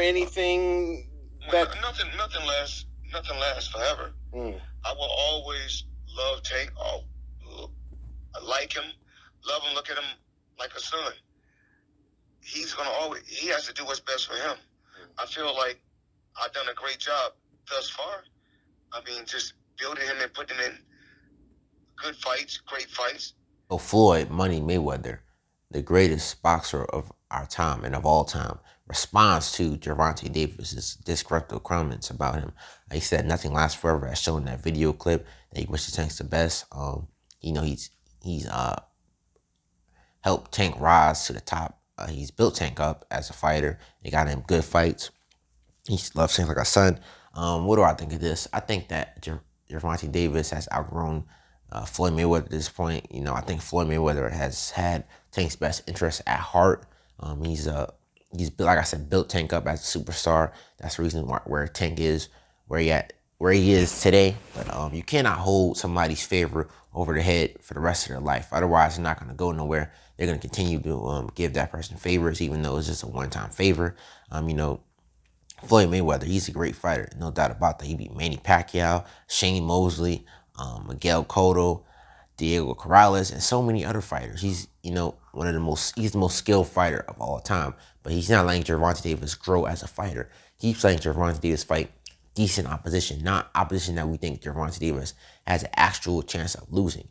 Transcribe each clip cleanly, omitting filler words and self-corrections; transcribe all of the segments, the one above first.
anything that nothing lasts forever. I will always love Tank. I like him, love him, look at him like a son. He has to do what's best for him. I feel like I've done a great job thus far. I mean, just building him and putting him in good fights, great fights. So Floyd Money Mayweather, the greatest boxer of our time and of all time, responds to Gervonta Davis's disrespectful comments about him. He said nothing lasts forever, as shown in that video clip. That he wishes Tank the best. He's helped Tank rise to the top. He's built Tank up as a fighter. He got him good fights. He loves Tank like a son. What do I think of this? I think that Gervonta Davis has outgrown Floyd Mayweather at this point. I think Floyd Mayweather has had Tank's best interest at heart. He's like I said, built Tank up as a superstar. That's the reason where Tank is where he is today. But you cannot hold somebody's favor over the head for the rest of their life. Otherwise, they're not going to go nowhere. They're going to continue to give that person favors, even though it's just a one-time favor. Floyd Mayweather, he's a great fighter, no doubt about that. He beat Manny Pacquiao, Shane Mosley, Miguel Cotto, Diego Corrales, and so many other fighters. He's he's the most skilled fighter of all time. But he's not letting Gervonta Davis grow as a fighter. He's letting Gervonta Davis fight decent opposition, not opposition that we think Gervonta Davis has an actual chance of losing.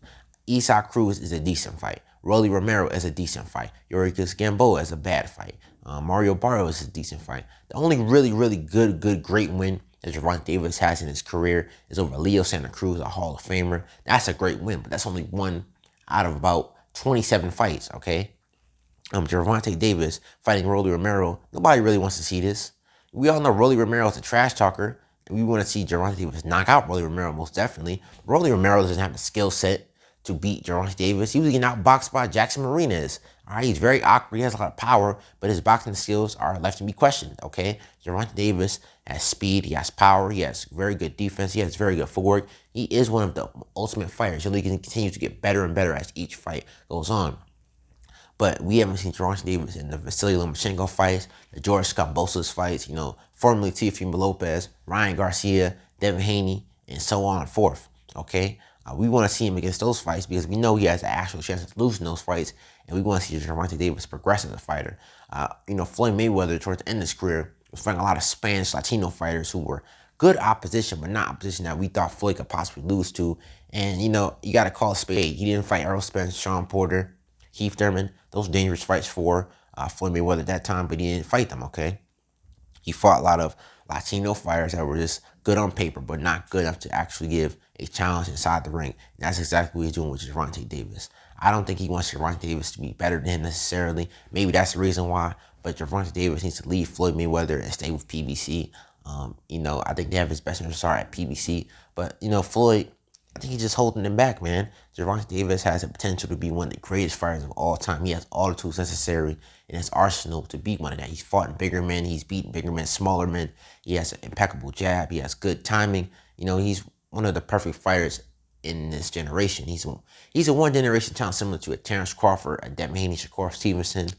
Isaac Cruz is a decent fight. Rolly Romero is a decent fight. Yorikis Gamboa is a bad fight. Mario Barrios is a decent fight. The only really good, great win that Gervonta Davis has in his career is over Leo Santa Cruz, a Hall of Famer. That's a great win, but that's only one out of about 27 fights, okay? Gervonta Davis fighting Rolly Romero, nobody really wants to see this. We all know Rolly Romero is a trash talker, and we want to see Gervonta Davis knock out Rolly Romero most definitely. Rolly Romero doesn't have the skill set to beat Gervonta Davis. He was getting outboxed by Jackson Martinez. All right, he's very awkward. He has a lot of power, but his boxing skills are left to be questioned. Okay, Gervonta Davis has speed. He has power. He has very good defense. He has very good footwork. He is one of the ultimate fighters. He can continue to get better and better as each fight goes on. But we haven't seen Gervonta Davis in the Vasily Lomachenko fights, the George Kambosos fights, formerly Teofimo Lopez, Ryan Garcia, Devin Haney, and so on and forth. Okay. We want to see him against those fights because we know he has an actual chance of losing those fights, and we want to see Gervonta Davis progress as a fighter. Floyd Mayweather, towards the end of his career, was fighting a lot of Spanish Latino fighters who were good opposition, but not opposition that we thought Floyd could possibly lose to. And, you got to call a spade. He didn't fight Errol Spence, Sean Porter, Keith Thurman. Those dangerous fights for Floyd Mayweather at that time, but he didn't fight them, okay? He fought a lot of Latino fighters that were just good on paper, but not good enough to actually give a challenge inside the ring. And that's exactly what he's doing with Gervonta Davis. I don't think he wants Gervonta Davis to be better than him necessarily. Maybe that's the reason why. But Gervonta Davis needs to leave Floyd Mayweather and stay with PBC. I think they have his best interests at PBC. But, Floyd, I think he's just holding him back, man. Gervonta Davis has the potential to be one of the greatest fighters of all time. He has all the tools necessary in his arsenal to beat one of that. He's fought bigger men. He's beaten bigger men, smaller men. He has an impeccable jab. He has good timing. He's one of the perfect fighters in this generation. He's a one-generation talent similar to a Terrence Crawford, a Devin Haney, Shakur Stevenson,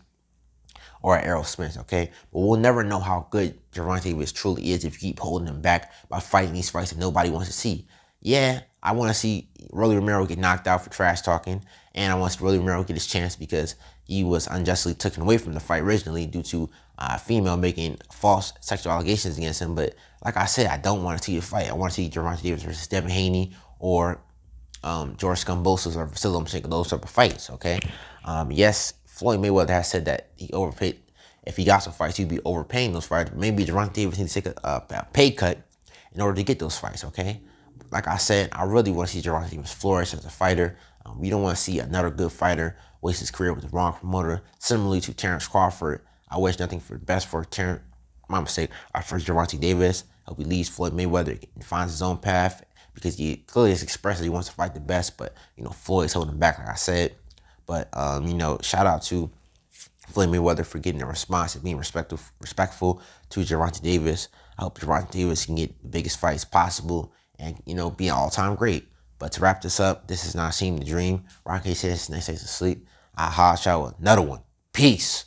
or an Errol Spence, okay? But we'll never know how good Gervonta Davis truly is if you keep holding him back by fighting these fights that nobody wants to see. Yeah, I want to see Rolly Romero get knocked out for trash talking, and I want to see Rolly Romero get his chance because he was unjustly taken away from the fight originally due to a female making false sexual allegations against him. But like I said, I don't want to see the fight. I want to see Gervonta Davis versus Devin Haney or George Kambosos or Vasily Lomachenko, those type of fights, okay? Yes, Floyd Mayweather has said that he overpaid. If he got some fights, he'd be overpaying those fights. But maybe Gervonta Davis needs to take a pay cut in order to get those fights, okay? Like I said, I really want to see Gervonta Davis flourish as a fighter. We don't want to see another good fighter waste his career with the wrong promoter. Similarly to Terrence Crawford, I wish nothing for the best for for Gervonta Davis. I hope he leaves Floyd Mayweather and finds his own path because he clearly has expressed that he wants to fight the best, but, Floyd's holding him back, like I said. But, shout out to Floyd Mayweather for getting a response and being respectful to Gervonta Davis. I hope Gervonta Davis can get the biggest fights possible and, be an all-time great. But to wrap this up, this is Not Seem the Dream. Rocky says, next day's asleep. I'll holler at y'all with another one. Peace.